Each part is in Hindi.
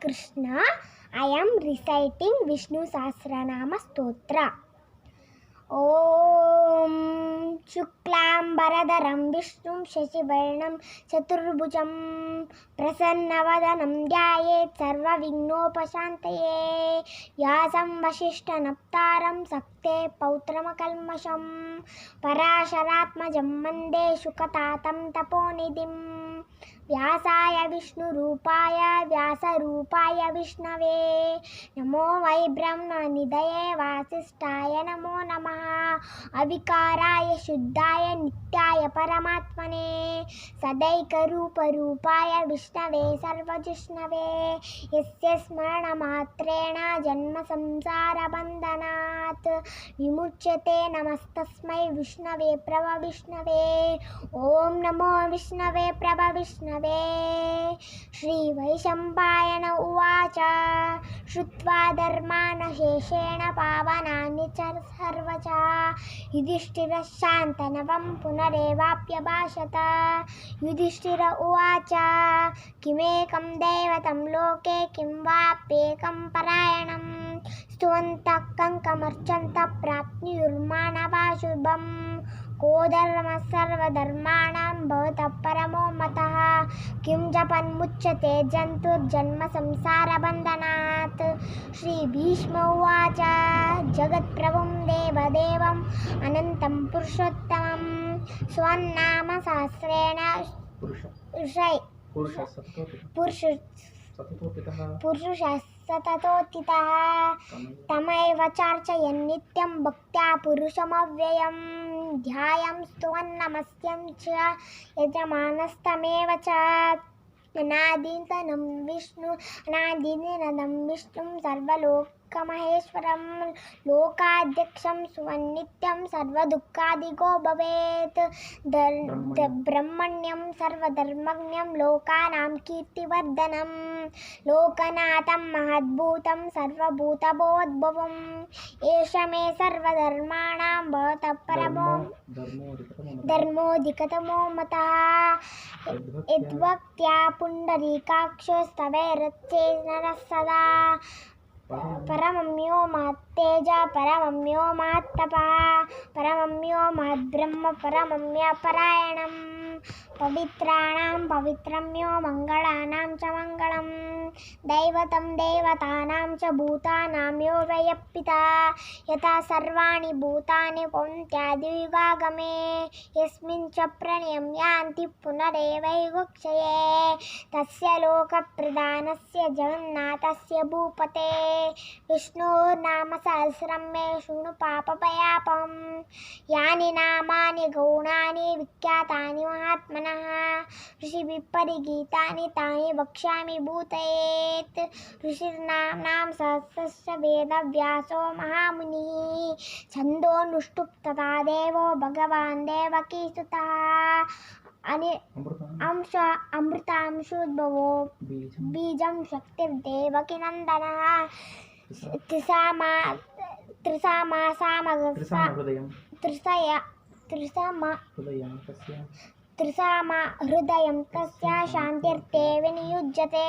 Krishna. I am reciting Vishnu Sahasranama Stotra. Om Shuklambaradharam Vishnum Shashivarnam Chaturbhujam Prasannavadanam Dhyayet Sarvavighnopashantaye Yasam Vasishtanaptaram Sakte Pautramakalmasham Parasharatmajam Mande Shukatatam Taponidim Vyasaya Vishnurupaya Vyasarupaya Vishnave Namo Vai Brahmanidhaye Vasishtaya Namo Namaha Avikaraya Shuddhaya Nityaya Paramatmane Sadaika Rupa Rupaya Vishnave Sarvajishnave Yasya Smarana Matrena Janma Samsara Bandhanat Vimuchyate Namastasmai Vishnave Prabha Vishnave Om Namo Vishnave Prabha Vishnave Shri Vaishampayana Uvacha Shrutva Dharmana Sheshena Pavanani Char Sarvacha Yudhishthira Shantanavam Punarevapya Bhashata Yudhishthira Uvacha Kimekam Devatam Loke Kim Vapekam Parayanam Stuvantak Kankamarchanta Prapniyurmana Vashubham Kodharma Sarva Dharmanam Bhavata Paramo Mataha Kim Japan Muchyate Jantur Janma Samsara Bandhanat Shri Bhishma Uvacha Jagat Prabhum Deva Devam Anantam Purushottamam Swannama Sahasrena Purusha Satatotitah Tamaiva Charchayan Nityam Bhaktya Purushamavyayam Dhyayam Stuvannamasyan Cha Yajamanastameva Cha Anadintanam Vishnu Anadinanam Vishnum Sarvalokkamaheshwaram Lokadhyaksham Suvannityam Sarvadukkadigo Bhavet Brahmanyam Sarvadharmagnyam Lokanam Kirtivardhanam Lokanatham Mahadbhutam Sarvabhutabodbhavam Esha me Sarvadharmanam Bhavata Paramo Dharmodikatamo Mataha Edvaktya Pundarikaksho Staveratchenara Sada Paramamyo Mahatteja Paramamyo Mahattapa Paramamyo Mahadbrahma Paramamya Parayanam Pavitranam Pavitramyo Mangalanam Cha Mangalam Daivatam Devatanam Cha Bhutanam Yo Vayappita Yata Sarvani Bhutani Pontyadivivagame Yasmin Cha Pranayam Yanti Punareva Yugakshaye Tasya Loka Pradhanasya Jagannathasya Bhupate Vishnu Nama Sahasram Me Shunu Papa Payapam Yani Namani Gaunani Vikyatani Mahatmanaha Rishi Viparigitani Tani Vakshami Bhutayet Rishirnam Nam Sahasrasya Veda Vyaso Mahamuni Chando Nushtup Tata Devo Bhagavan Devaki Sutah Amrutamshudbhavo Bijam Shaktir Devaki Nandana Trisama Hridayam Tasya Shantirte Viniyujjate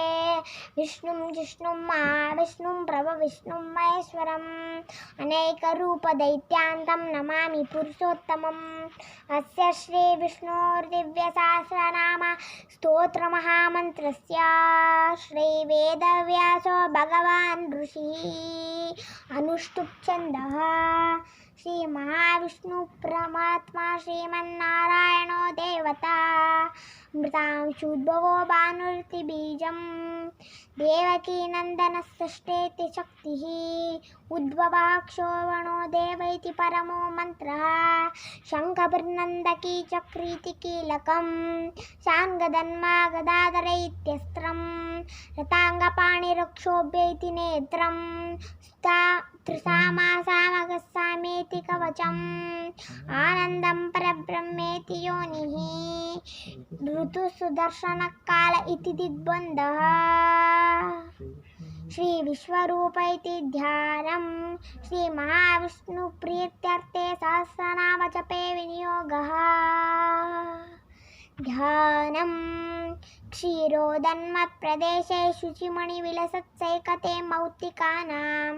Vishnum Prabha Vishnum Maheshwaram Aneka Rupa Daityantam Namami Purushottamam Asya Shri Vishnur Divya Sahasranama Stotra Mahamantrasya Shri Veda Vyaso Bhagavan Rishi Anushtup Chandaha Shri Mahavishnu Paramatma Srimannarayano Devata Mritam Shudbhavo Bhanurti Bijam Devaki Nandana Sashteti Shaktihi Udvavakshovano Devaiti Paramo Mantra Shankabharnandaki Chakriti Kilakam Shangadanma Gadadharaityastram Ratangapani Rakshobhyeti Netram Trisama Samagasameti Kavacham Anandam Parabrahmeti Yonihi Rutu Sudarshana Kala Iti Digbandha Shri Vishwarupa Iti Dhyanam Shri Mahavishnu Priyatyarte Sahasranama Jape Viniyogaha ध्यानं क्षीरोदन्मत्प्रदेशे शुचिमणिविलसत्सैकते मौक्तिकानां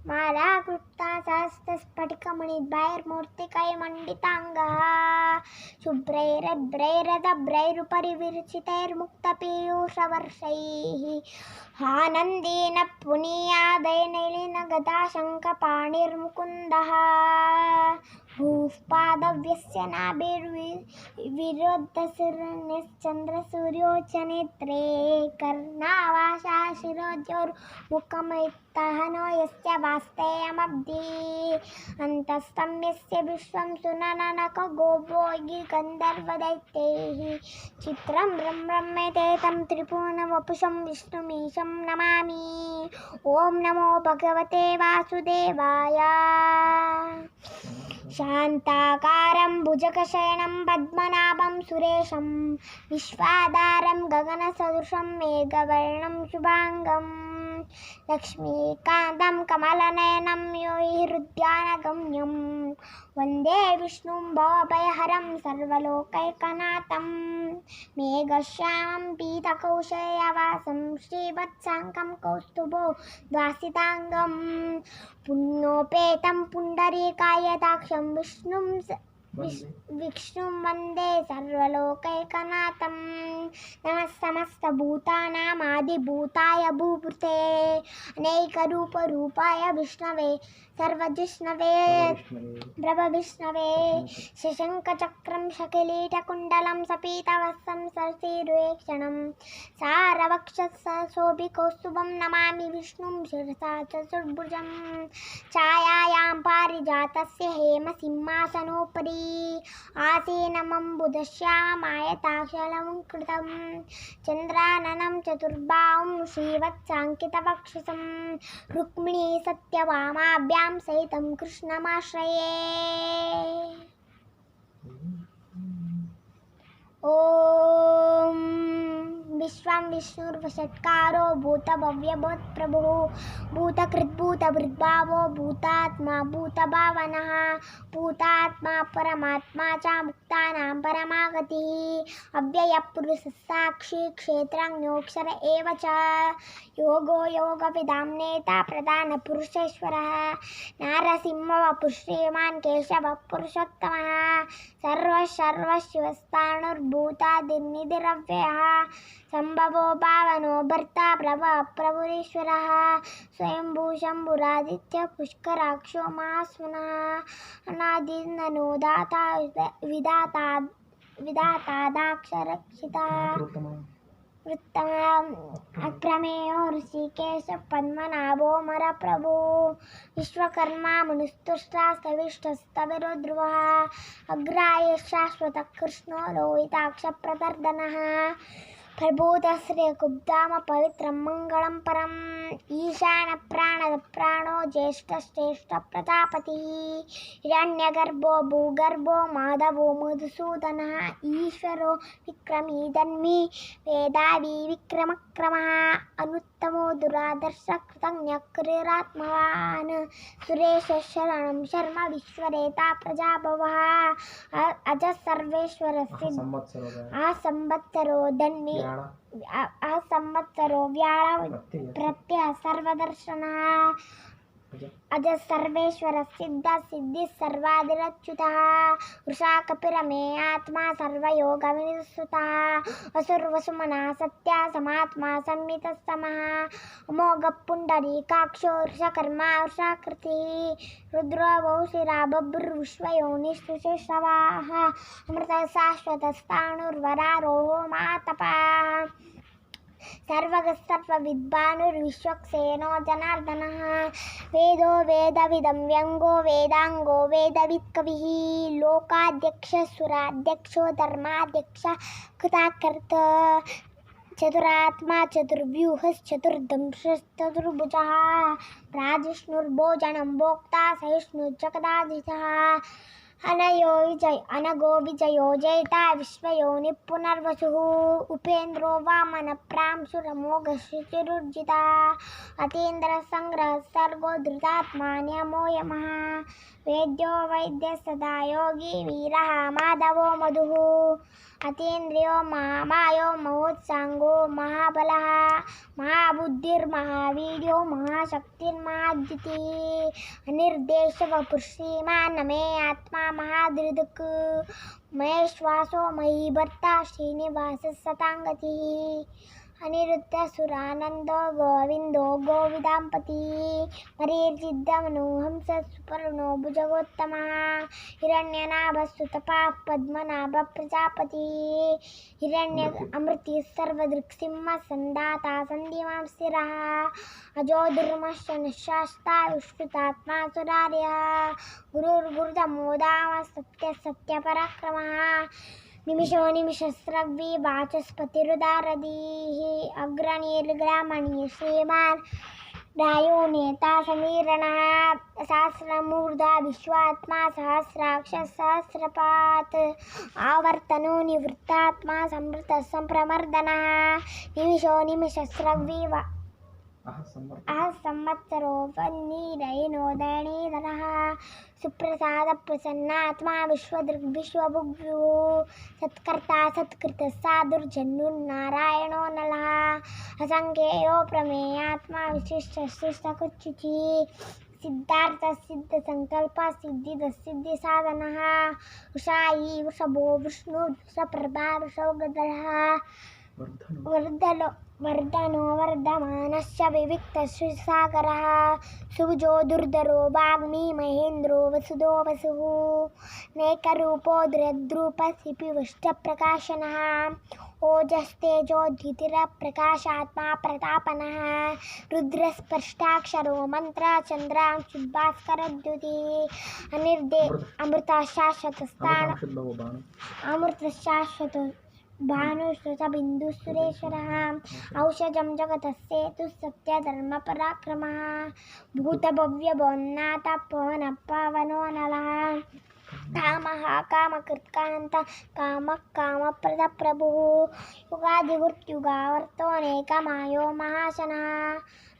मालाकृता सहस्रस्फटिकमणिद्वैर्मूर्तिकैर्मण्डिताङ्गः शुभ्रैरभ्रैरदभ्रैरुपरि विरचितैर्मुक्तपीयूषवर्षैः आनन्देन पुनीयादैर्नलिनगदाशङ्खपाणिर्मुकुन्दः भूःपादव्यस्य नाभिर्विरोद्धशिरश्चन्द्रसूर्योच्चनेत्रे कर्णावासा शिरोद्योर्मुखमैत्तहनो यस्य वास्तेयमब्धि अन्तस्तं यस्य विश्वं सुनननकगोभोगी गन्धर्वदैत्यैः चित्रं ब्रह्ममेते तं त्रिभुवनवपुषं विष्णुमीशं नमामि। ॐ नमो भगवते वासुदेवाय। शान्ताकारं भुजगशयनं पद्मनाभं सुरेशं विश्वाधारं गगनसदृशं मेघवर्णं शुभाङ्गं लक्ष्मीकान्तं कमलनयनं योगिहृद्यानगम्यं वन्दे विष्णुं भवभयहरं सर्वलोकैकनाथं मेघश्यामं पीतकौशेयवासं श्रीवत्साङ्कं कौस्तुभो द्वासिताङ्गं पुण्योपेतं पुण्डरीकायदाक्षं विष्णुं वन्दे सर्वलोकैकनाथं नमः समस्तभूतानामादिभूताय भूभृते अनेकरूपरूपाय विष्णवे सर्वजिष्णवे प्रभविष्णवे शशङ्खचक्रं शकिलीटकुण्डलं सपीतवस्त्रं सरसीरुवेक्षणं सारवक्षसशोभिकौस्तुभं नमामि विष्णुं शिरसा चतुर्भुजं छायायां पारिजातस्य हेमसिंहासनोपरि आसीनमम्बुदश्यामायताक्षलमुकृतं चन्द्राननं चतुर्बाहुं श्रीवत्साङ्कितवक्षसं रुक्मिणी सत्यभामाभ्यां सहितं कृष्णमाश्रये। ॐ विश्वं विष्णुर्वषट्कारो भूतभव्यभूतप्रभुः भूतकृद्भूतभृद्भावो भूतात्मा भूतभावनः भूतात्मा परमात्मा च मुक्तानां परमागतिः अव्ययपुरुषसाक्षी क्षेत्रज्ञोऽक्षर एव च योगो योगविदां नेता प्रधानपुरुषेश्वरः नारसिंहवपुः श्रीमान् केशवः पुरुषोत्तमः सर्वशिवस्थाणुर्भूतादिर्निधिरव्ययः संभवो भावनो भर्ता प्रभुरीश्वरः स्वयंभू शम्भुरादित्य पुष्कराक्षो महास्वनः अनादिर्ननो दाता विधातादाक्षरक्षितः अप्रमेयो ऋषिकेश पद्मनाभो मरप्रभो विश्वकर्मा मुनिस्तुष्टा स्तविष्ठस्तविरो ध्रुवः अग्राय शाश्वतः कृष्णो लोहिताक्ष प्रदर्दनः प्रबोधश्रेयकुब्धाम पवित्रं मङ्गलं परम् ईशान प्राणो ज्येष्ठश्रेष्ठ प्रजापतिः हिरण्यगर्भो भूगर्भो माधवो मधुसूदनः ईश्वरो विक्रमी धन्वी वेदावी विक्रमक्रमः अनुत्तमो दुरादर्श कृतज्ञकृरात्मवान् सुरेश शरणं शर्म विश्वरेता प्रजाभवः अजः सर्वेश्वर संवत्सरो धन्वी संवत्सरो व्याळ प्रत्यय सर्वदर्शनः अजः सर्वेश्वर सिद्ध सिद्धि सर्वादिरच्युतः वृषा कपिरमे आत्मा सर्वयोगविनिसुतः वसुर्वसुमना सत्या समात्मा संवितस्तमः अमोघ पुण्डरीकाक्षो वृषकर्मा वृषाकृतिः रुद्रो वौशिरा बभ्रुविश्वयोनिष्ठुषेषवाः अमृत शाश्वतस्थाणुर्वरारोहो मातपः सर्वविद्वानुर्विश्वक्सेनो जनार्दनः वेदो वेदविदं व्यङ्गो वेदाङ्गो वेदवित्कविः लोकाध्यक्षः धर्माध्यक्ष कृताकर्त चतुरात्मा चतुर्व्यूहश्चतुर्दंशश्चतुर्भुजः प्राजिष्णुर्भोजनं भोक्ता सहिष्णुर्जगदाधीशः अनगो विजयो जयिता विश्वयोनिः पुनर्वसुः उपेन्द्रो वामनप्रांशुरमोघशुचिरुर्जिता अतीन्द्रसङ्ग्रहः सर्गो धृतात्मा नियमो यमः वेद्यो वैद्यः सदा योगी वीरः माधवो मधुः अतीन्द्रियो महामायो महोत्सांगो महाबलः महाबुद्धिर्महावीर्यो महाशक्तिर्महाद्युतिः अनिर्देशवपुः न मे आत्मा महादृक् महेश्वासो मयि भर्ता श्रीनिवासः सताङ्गतिः अनिरुद्धसुरानन्दो गोविन्दो गोविदाम्पति मरीचिद्दमनोहंस सुपर्णो भुजगोत्तमः हिरण्यनाभस्तुतपाः पद्मनाभप्रजापति हिरण्य अमृतिः सर्वदृक्सिंह सन्दाता सन्धिमां स्थिरः अजो दुर्मश्च निःशास्ता विश्रुतात्मा सुरार्यः गुरुर्गुरुतमोदाम सत्यपराक्रमः निमिषो निमिषस्रव्ये वाचस्पतिरुदारधीः अग्रणीर्ग्रामणीः श्रीमान् रायो नेता समीरणः सहस्रमूर्धा विश्वात्मा सहस्राक्षः सहस्रपात् आवर्तनो निवृत्तात्मा संवृतः संप्रमर्दनः निमिषो निमिषस्रव्ये संवत्सरो वह्निरयिनोदयनीधरः सुप्रसादप्रसन्नात्मा विश्वभुग्भुः सत्कर्ता सत्कृतः साधुर्जन्युर्नारायणो नलः असङ्ख्येयो प्रमेयात्मा विशिष्टशिष्टकुच्युचिः सिद्धार्थसिद्धसङ्कल्पः सिद्धिदसिद्धिसाधनः वृषायी वृषभो विष्णु वृषप्रभा वृषोगधरः वर्धनो वर्धमानश्च विविक्तश्रीसागरः सुभुजो दुर्धरो वाग्मी महेन्द्रो वसुदो वसुः नेकरूपो दृद्रूपसिपि वष्टप्रकाशनः ओजस्तेजोद्युतिरप्रकाशात्मा प्रतापनः रुद्रस्पष्टाक्षरो मन्त्रचन्द्रांशुभास्करद्युतिः अमृतशाश्वतस्थान भानुश्रुतबिन्दुसुरेश्वरः औषधं जगतस्येतुः सत्यधर्मपराक्रमः भूतभव्यभोन्नाथः पवनः पावनो नलः कामः कामकृत्कान्त कामः कामप्रदप्रभुः युगादिवृत्युगावर्तोऽनेकमायो महाशनः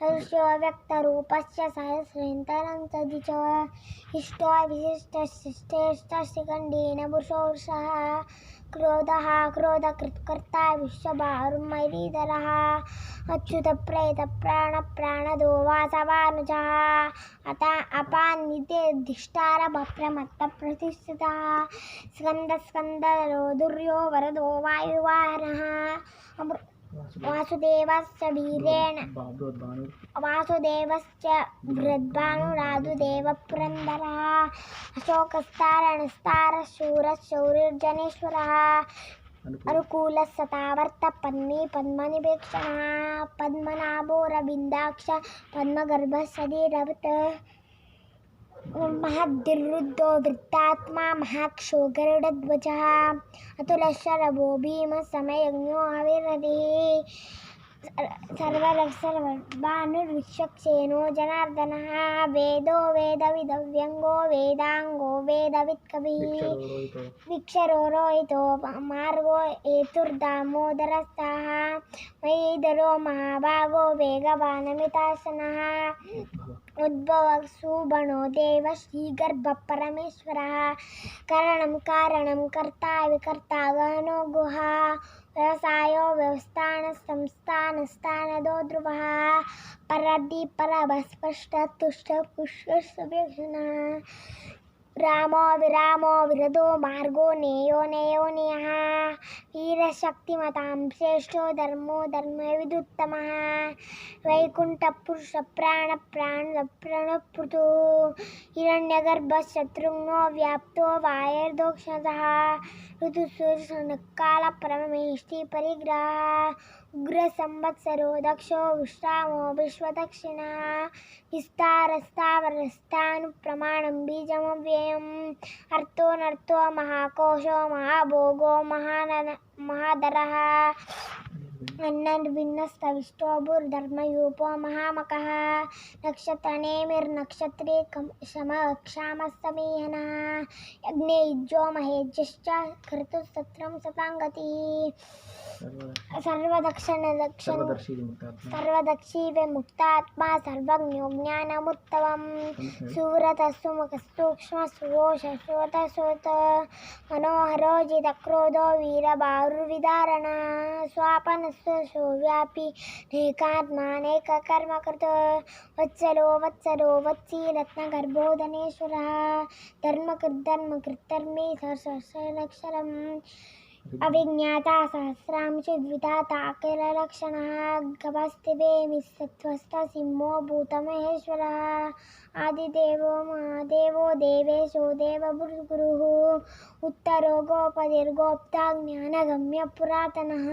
दृश्यो व्यक्तरूपस्य सहस्रेन्तरं सदि च इष्टो विशिष्टशिष्टेष्टशिखण्डेन पुरुषो वृषः क्रोधः क्रोधकृत्कर्ता विश्वभारुमरीधरः अच्युतप्रेतप्राणप्राणदो वासवानुजः अपान्नितेऽधिष्ठारभप्रमत्तप्रतिष्ठितः स्कन्दस्कन्दरो दुर्यो वरदो वायुवाहनः वासुदेवस्य वीरेण वासुदेवश्च बृहद्भानुराधुदेवपुरन्दरः अशोकस्तारणस्तारः शूरः शौरिर्जनेश्वरः अनुकूलः सतावर्तः पद्मी पद्मनिपेक्षणः पद्मनाभो रविन्दाक्ष पद्मगर्भः सदीरवत् महद्दिरुद्धो वृत्तात्मा महाक्षो गरुडध्वजः अतुलशरभो भीमः समयज्ञो अविरतिः सर्वभानुर्विश्वक्सेनो जनार्दनः वेदो वेदविदव्यङ्गो वेदाङ्गो वेदवित्कविः विक्षरोहितो मार्गो हेतुर्दामोदरस्थः मयीधरो महाभागो वेगवानमितासनः उद्भवः सुबणो देवः श्रीगर्भः परमेश्वरः करणं कारणं कर्ता विकर्ता गहनो गुहा व्यवसायो व्यवस्थानसंस्थानस्थानदो ध्रुवः परदि परभस्पष्टः तुष्टः पुष्टः सुभीषणः रामो विरामो विरदो मार्गो नेयो नेयोनियः वीरशक्तिमतां श्रेष्ठो धर्मो धर्मविदुत्तमः वैकुण्ठपुरुषप्राणप्राणप्रणपृतो हिरण्यगर्भशत्रुघ्नो व्याप्तो वायुर्दोक्षतः ऋतुसूर्यकालपरमेष्टि परिग्रहः उग्रसंवत्सरो दक्षो विश्रामो विश्वदक्षिणः विस्तारस्तावरस्तानुप्रमाणं बीजमव्ययम् अर्थो महाकोशो महाभोगो महाधरः अन्नर्विन्नस्तविष्टो भूर्धर्मयूपो महामकः नक्षत्रनेमिर्नक्षत्री क्षामस्तमीहनः यज्ञे युज्यो महेज्यश्च क्रतुस्तत्रं सताङ्गतिः सर्वदक्षी विमुक्तात्मा सर्वज्ञो ज्ञानमुत्तमं सुव्रतस्तुमुखस्तूक्ष्म सुघोषश्रोतश्रोत मनोहरो जितक्रोधो वीरबाहुर्विदारण स्वापनस्तु व्यापी नेकात्मानेककर्मकृत वत्सलो वत्सी रत्नगर्भो धनेश्वरः धर्मकृद्धर्मी सहस्रक्षरम् अविज्ञाता सहस्रांशु द्विधाता अखिललक्षणः गभस्तिवेमि सत्त्वस्थ सिंहो भूतमहेश्वरः आदिदेवो महादेवो देवेशो देवगुरुः उत्तरो गोपतिर्गोप्ता ज्ञानगम्य पुरातनः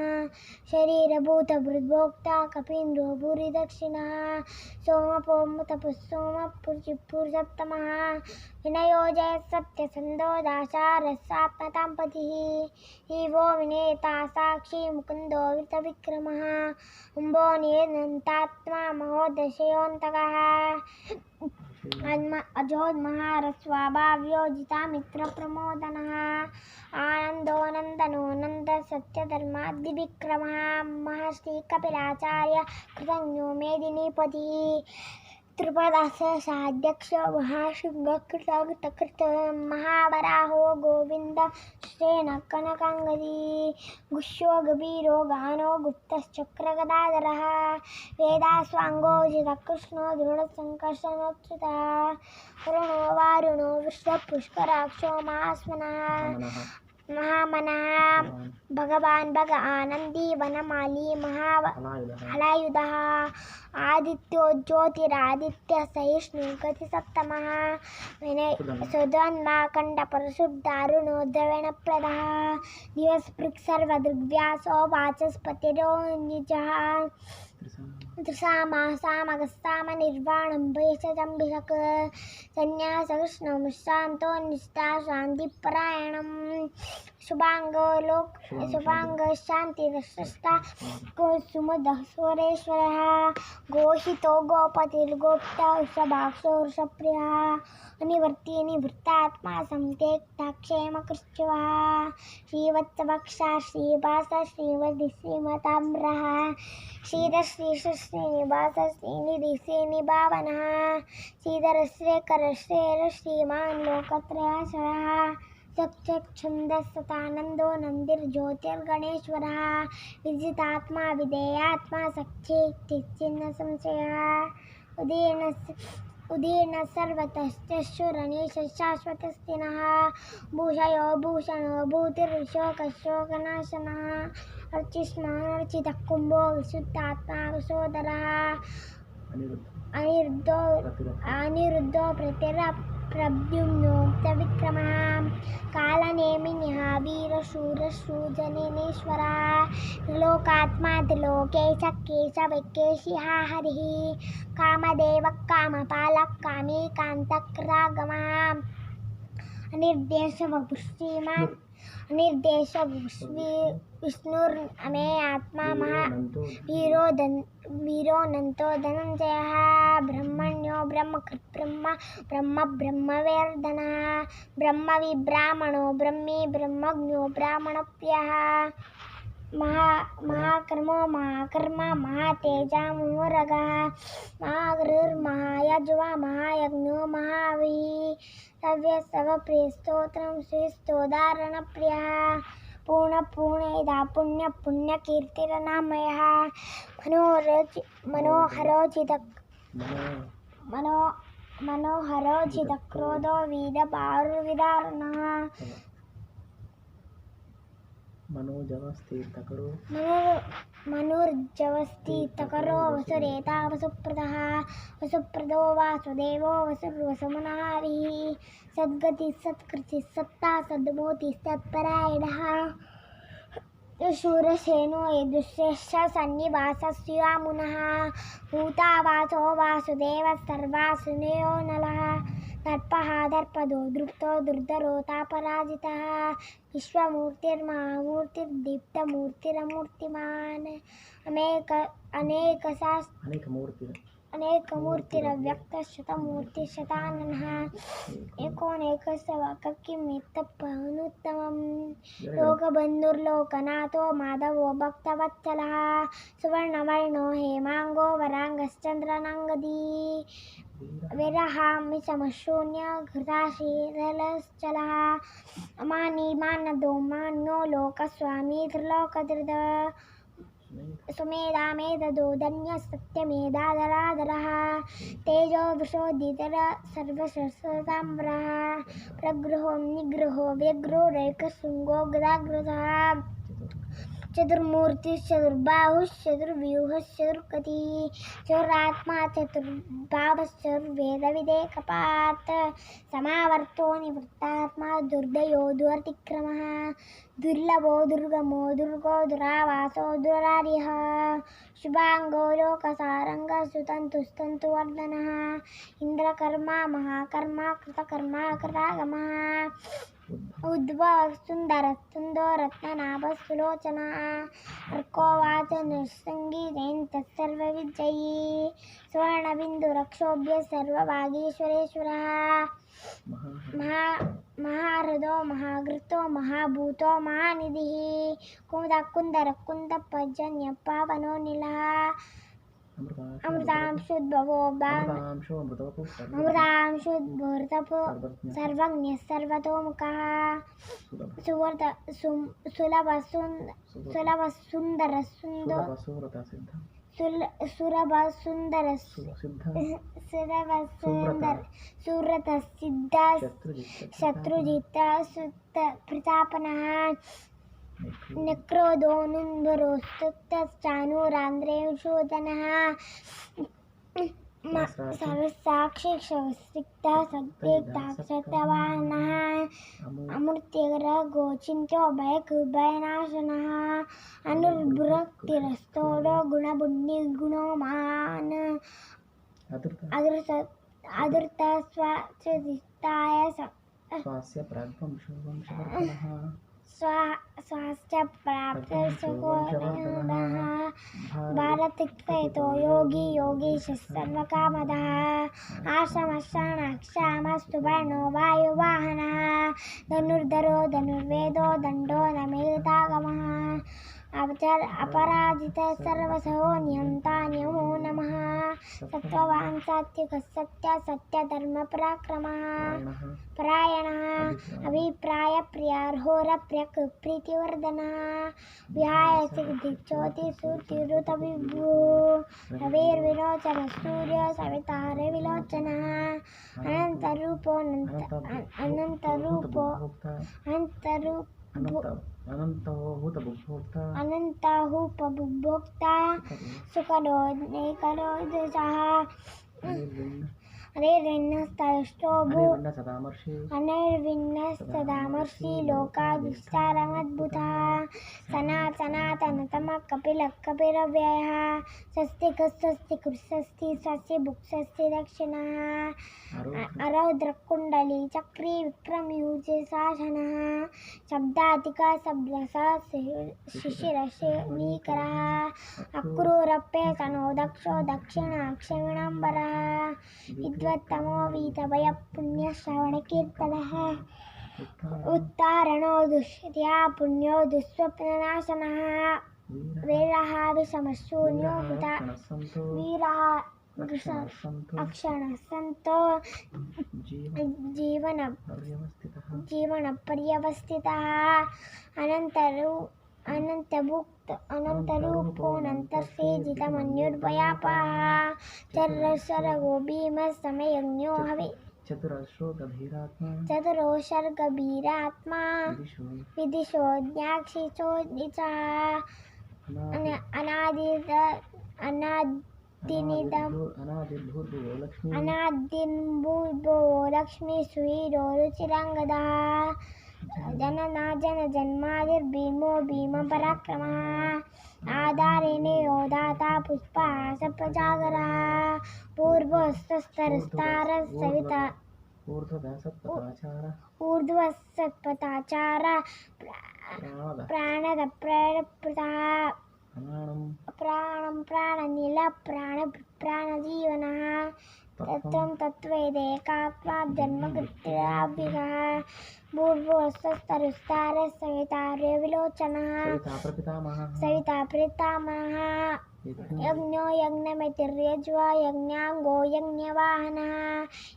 शरीरभूतभृद्भोक्ता कपीन्द्रो भूरि दक्षिणः सोमपो तपुस्सोमपुर्चिपुर्सप्तमः विनयो जय सत्यसन्धो दाशारसात्मतां पतिः वो विनेता साक्षी मुकुंदो विक्रमः अम्बो नियन्तात्मा महोदशयोऽन्तकः अजोन्महारस्वाभाव्योजिता मित्रप्रमोदनः आनन्दोऽनन्दनो नन्द सत्यधर्माद्विक्रमः महर्षि कपिलाचार्य कृतज्ञो मेदिनीपतिः त्रिपदाध्यक्ष महाशृङ्गकृतकृत महावराहो गोविंद श्रेण कनकांगदी गुह्यो गभीरो गानो गुप्तश्चक्रगदाधरः वेदास्वाङ्गो जितकृष्णो दृढसङ्कर्षणोच्युतः वरुणो वारुणो विश्वपुष्कराक्षो महामनः भगवान् भग आनंदी वनमाली महाहलायुधः आदित्यो ज्योतिरादित्य सहिष्णु गतिसप्तमः सुधन्माकण्ड परशुद्धारुणो द्रविणप्रदः दिवस्पृक् सर्वदृग्व्यासो वाचस्पतिरो निजः त्रिसामासामगस्ताम निर्वाणं भयशजम्भिषक् सन्न्यासकृष्णमुश्रान्तो निष्ठा शान्तिपरायणं शुभांग शान्तिरष्टा सुमदः स्वरेश्वरः घोषितो गोपतिर्गोप्ता वृषभाक्षो वृषप्रियः अनिवर्ती निवृत्तात्मा संतेक्ताक्षेमकृच्छ्वः श्रीवत्सवक्षा श्रीभास श्रीवदि श्रीमताम्रः श्रीधरश्रीनिवास श्रीनिधि श्रीनिभावनः श्रीधरश्रेकरश्रेर श्रीमान् लोकत्रयाशरः सच्चन्दस्सतानन्दो नन्दिर्ज्योतिर्गणेश्वरः विजितात्मा विधेयात्मा सच्चेत्तिच्छिन्न संशयः उदीर्ण सर्वतश्चक्षुरनीशाश्वतस्थिनः भूषयो भूषणो भूतिर्विशोकशोकनाशनः अर्चिष्मानर्चितः कुम्भो विशुद्धात्मा विशोदरः अनिरुद्धो प्रद्युम्नो विक्रमः कालनेमिन्यः वीरशूरशूजनेश्वरः त्रिलोकात्मा त्रिलोकेश केशवैकेशिः हरिः कामदेवः कामपालः कामीकान्तक्रागमः अनिर्देश विष्णुर्मे आत्मा महा वीरोऽनन्तो धनञ्जयः ब्रह्मण्यो ब्रह्मकृत् ब्रह्मवेर्धनः ब्रह्मविब्राह्मणो ब्रह्मी ब्रह्मज्ञो ब्राह्मणप्रियः महाकर्मो महाकर्मा महातेजा मुहुरगः महागृर्महायज्वा महायज्ञो महावीः सव्यस्तवप्रियस्तोत्रं श्रीस्तोदारणप्रियः पूर्णेदा पुण्यकीर्तिरनामयः मनोहरोजितक्रोधो वीरबाहुर्विदारणः मनोर्जवस्तीतकरो वसुरेता वसुप्रदो वासुदेवो वसुर्वसुमनः हरिः सद्गति सत्कृति सत्ता सद्मोति सत्परायणः शूरसेनो यदुश्रेष्ठ सन्निवासस्यामुनः भूतावासो वासुदेवः सर्वासुनयो नलः दर्पः दर्पदो दृप्तो दुर्धरो तापराजितः विश्वमूर्तिर्महामूर्तिर्दीप्तमूर्तिरमूर्तिमान् अनेकमूर्तिरव्यक्तशतमूर्तिशताननः एकोनेकस्वकिमेतत्पनुत्तमम् लोकबन्धुर्लोकनाथो माधवो भक्तवत्सलः सुवर्णवर्णो हेमाङ्गो वराङ्गश्चन्द्रनाङ्गदी विरहामि समशून्य घृताशीतलश्चलः अमानी मानदो मान्यो लोकस्वामी त्रिलोकधृद सुमेधा मेधदो धन्य सत्यमेधाधराधरः तेजो विशोधितर सर्वशस्त्रताम्रः प्रगृहो निगृहो व्यग्रो रेखशृङ्गो गदाग्रतः चतुर्मूर्तिश्चतुर्बाहुश्चतुर्व्यूहश्चतुर्गतिः चतुरात्मा चतुर्भावश्चतुर्वेदविदेकपात् समावर्तो निवृत्तात्मा दुर्दयो दुरतिक्रमः दुर्लभो दुर्गमो दुर्गो दुरावासो दुरार्यः शुभाङ्गो लोकसारङ्गः सुतन्तुस्तन्तुवर्धनः इन्द्रकर्मा महाकर्मा कृतकर्मा कृतागमः उद्भव सुंदर सुंदो रत्ननाभ सुलोचना अर्कोवाच नृसंगीतेन तत्सर्वविजयी स्वर्णबिंदु रक्षोभ्य सर्वभागीश्वरेश्वरः महाहृदो महाघृतो महाभूतो महानिधिः कुमुदकुन्दर कुन्दपर्जन्य पावनो नीलः अमृतांशुद्भवो अमृतांशुद्भूर्तपो सर्वज्ञ सर्वतोमुखः सुलभ सुंदर सुरत सिद्ध शत्रुजित सुत प्रतापनः नक्रोदोनुन्दरोस्तुतश्चाणूरान्द्रेषोदनः सर्वसाक्षी शवसिक्तः सत्यवाहनः अमृत्यग्रगोचिन्त्यो भयनाशनः अनुर्भुक्तिरस्तोडो गुणबुद्धिगुणो महान् अधृतस्वाचिताय स्वास्य प्राग्वंशवर्धनः स्वास्थ्य प्राप्त सुखोनः भारतिक्तो योगी योगीश सर्वकामदः आश्रमश्रणाक्षामस्तु वर्णो वायुवाहनः धनुर्धरो धनुर्वेदो दण्डो नमेतागमः अपराजित सर्वसहो नियन्ता नमो नमः सत्त्ववान् सात्विकः सत्यधर्मपराक्रमः परायणः अभिप्रायप्रियार्होरप्रियप्रीतिवर्धनः विहाय सिद्धिज्योतिषुतिरुतविभुः रविर्विलोचनः सूर्यो सवितारविलोचनः अनन्तहूपभुक्ता सुखदो नैकरो दशः अनिर्विण्णस्तदामर्षि लोकाधिष्ठारमद्भुतः सनातनतमः कपिलः कपिरव्ययः स्वस्तिकृ स्वस्ति भुक्स्वस्ति दक्षिणः अरौद्रकुण्डली चक्री विक्रमयूजशासनः शब्दातिका शब्दसः शिशिरशनीकरः अक्रूरप्यसनो दक्षो दक्षिणाक्षविणम्बरः विद्वत्तमो वीतभयपुण्यश्रवणकीर्तनः उत्तारणो दुष्यत्या पुण्यो दुःस्वप्ननाशनः वीरः विषमशून्यो वीरः अक्षणसन्तो जीवनपर्यवस्थितः अनन्तरूपोऽनन्तर्सेजितमन्युर्भयापः चतुरस्वर्गो भीमः हवि चतुरोऽसर्गभीरात्मा विदिशो ज्ञाक्षिचोदितः अनादिर्भूर्भुवो लक्ष्मी सुहीरो रुचिराङ्गदः जन्मादिर्भीमो भीमपराक्रमः आधारेणे योदाता पुष्पहासप्रजागरः पूर्वस्तरस्तारः ऊर्ध्वधसत्पथाचार ऊर्ध्वसत्पथाचार प्राणद प्राणद प्रप्रता प्राणं प्राणं प्राणनिल प्राणजीवनः तत्त्वं तत्त्वेदेकात्मा जन्मकृत्याभिगः भूर्भुवस्सुस्तरुस्तारः सवितार्यविलोचनः सविता प्रपितामहः सविता पितामहः यज्ञो यज्ञो यज्ञमितिर्यज्वा यज्ञाङ्गो यज्ञवाहनः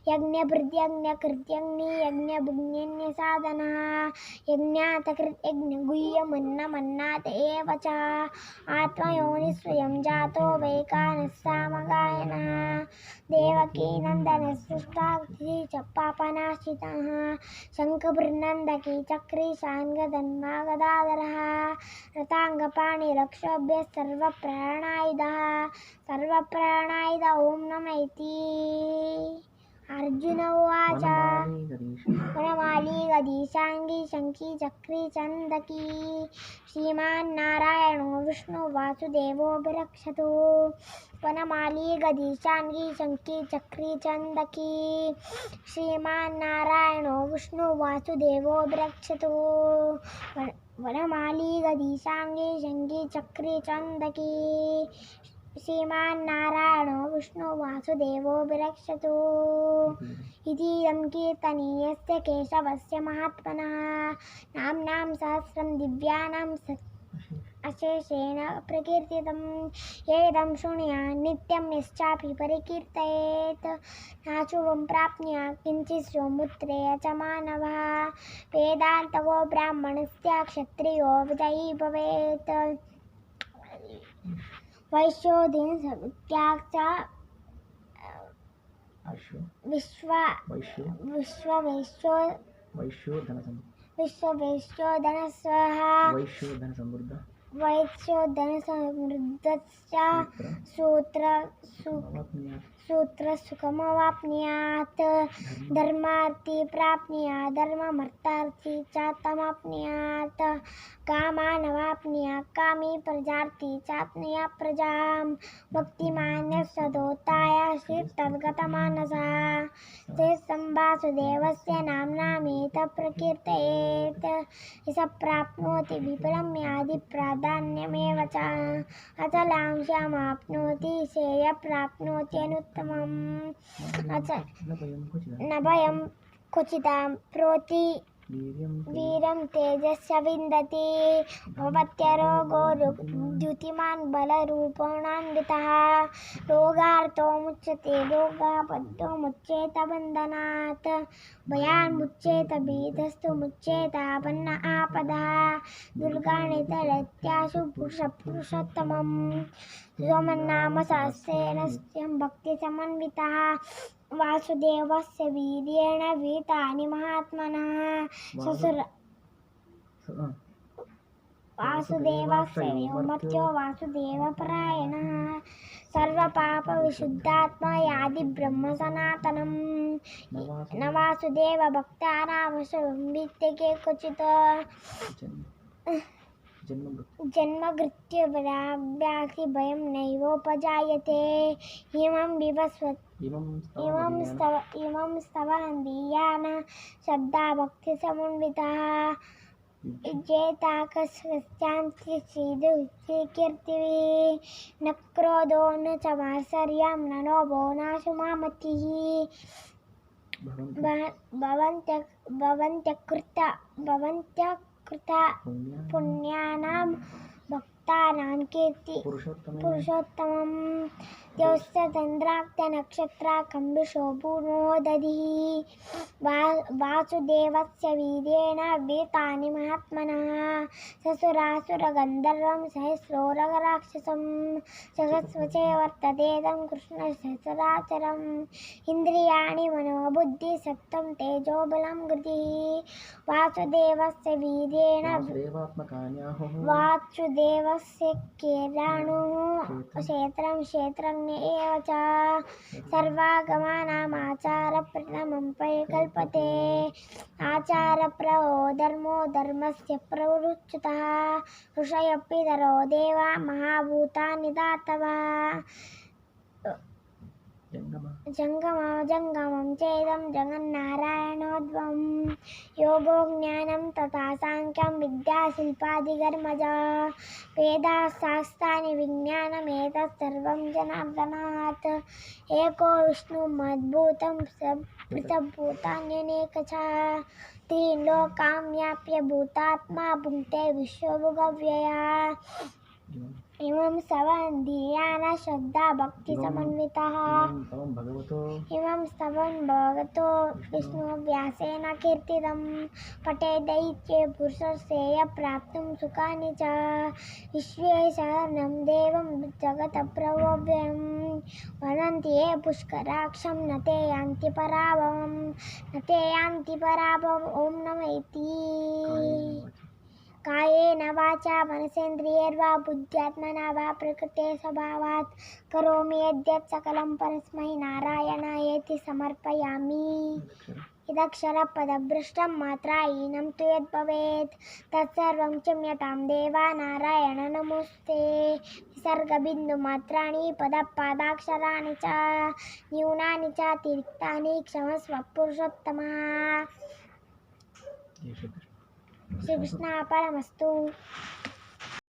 यज्ञभृद्यज्ञकृत्यग्नि यज्ञभुग्न्यन्यसाधनः यज्ञातकृत् यज्ञगुह्यमन्नमन्नात एव च आत्मयोनिस्वयं जातो वैकानः सामगायनः देवकीनन्दनसृष्टाक्षी च पापनाशितः शङ्खभृन्नन्दकी चक्री शान्गधन्मा गदाधरः रताङ्गपाणिरक्षोभ्यः सर्वप्राणायुध ॐ नमः इति अर्जुन उवाच वनमाली गदीशाङ्गी शङ्खी चक्री चन्दकी श्रीमान्नारायणो विष्णु वासुदेवोऽभिरक्षतु वनमाली गदीशाङ्गी शङ्खी चक्री चन्दकी श्रीमान्नारायणो विष्णु वासुदेवोऽभिरक्षतु वनमाली गदीशाङ्गी शङ्खी चक्री चन्दकी श्रीमान्नारायणो विष्णु वासुदेवोऽभिरक्षतु इतीदं कीर्तनीयस्य केशवस्य महात्मनः नाम्नां सहस्रं दिव्यानां अशेषेण प्रकीर्तितं येदं शृणुयात् नित्यं यश्चापि परिकीर्तयेत् नाशुभं प्राप्नुयात् किञ्चित् सौमुत्रेय च मानवः वेदान्तको ब्राह्मणस्य क्षत्रियो विजयी भवेत् वैश्योधनसमित्याश्च विश्ववैश्योधनस्वः वैश्योधनसमृद्धश्च सूत्रसुखमवाप्नुयात् धर्मार्थी प्राप्नुयात् धर्ममर्थार्थी च तमाप्नुयात् कामानवाप्नुयात् कामी प्रजार्थी चाप्नुयात् प्रजां भक्तिमान्यः सदोत्थाय श्रीतद्गतमानसः श्रीसंवासुदेवस्य नाम्नामेतत् प्रकीर्तयेत् स प्राप्नोति विपुलं यादि प्राधान्यमेव च अचलां क्षमाप्नोति श्रेयः प्राप्नोत्यनुत्तमम् न भयं क्वचिदां प्रोति वीरं तेजस्य विन्दति भवत्यरोगो द्युतिमान् बलरूपणान्वितः रोगार्तो मुच्यते रोगाबद्धो मुच्येत बन्धनात् भयान् मुच्येत भीतस्तु मुच्येत आपन्न आपदः दुर्गाणितरत्याशु पुरुषोत्तमं सोमन्नाम सहस्रेण भक्तिसमन्वितः वासुदेवस्य वीर्येण वीतानि महात्मनः वासुदेवस्य मर्त्यो वासुदेवपरायणः सर्वपापविशुद्धात्मा यादि ब्रह्म सनातनम् न वासुदेव भक्तानामशुभं विद्यते क्वचित् जन्ममृत्युभयाभ्यासि भयं नैवोपजायते इमं स्तवहन्दीयान् श्रद्धा भक्तिसमन्वितः कीर्तिभिः न क्रोधो न च मात्सर्यं न लोभो न शुमामतिः भवन्त्यकृता पुण्यानां भक्तानां कीर्ति पुरुषोत्तमं द्यौस्तचन्द्राक्तनक्षत्राकम्बिशो भूमो दधिः वासुदेवस्य वीर्येण वीतानि महात्मनः ससुरासुरगन्धर्वं सहस्रोरगराक्षसं सहस्वचे वर्ततेदं कृष्णसहस्राचरम् इन्द्रियाणि मनोबुद्धि सत्त्वं तेजोबलं गतिः वासुदेवस्य वीर्येण वासुदेवस्य कीर्णाणुः क्षेत्रज्ञ एव च सर्वागमानामाचारप्रथमं परिकल्पते आचारप्रभो धर्मो धर्मस्य प्रवृच्युतः ऋषयः देवा महाभूतानि धातवः जङ्गमं चेदं जगन्नारायणोद्वं योगो ज्ञानं तथा साङ्ख्यं विद्याशिल्पादिकर्मज वेदाशास्त्राणि विज्ञानमेतत् सर्वं जनार्दनात् एको विष्णुमद्भुतं पृथग्भूतान्यनेकच त्रीन् लोकान् व्याप्य भूतात्मा भुङ्क्ते विश्वभुगव्यया इमं स्तवं धियान श्रद्धा भक्ति समन्वितः इमं स्तवं भगवतो विष्णुव्यासेन कीर्तितं पठेदैत्ये पुरुषस्येय प्राप्तुं सुखानि च विश्वेशनं देवं जगतप्रभव्यं वदन्ति ये पुष्कराक्षं न ते यान्ति पराभवम् ॐ नमः इति कायेन वाचा मनसेन्द्रियैर्वा बुद्ध्यात्मना वा प्रकृते स्वभावात् करोमि यद्यत् सकलं परस्मै नारायणायेति समर्पयामि इदक्षरपदभ्रष्टं मात्राहीनं तु यद्भवेत् तत्सर्वं क्षम्यतां देवा नारायण नमोऽस्ते विसर्गबिन्दुमात्राणि पदपादाक्षराणि च न्यूनानि च अतिरिक्तानि क्षमस्व पुरुषोत्तमा श्रीकृष्णार्पणमस्तु।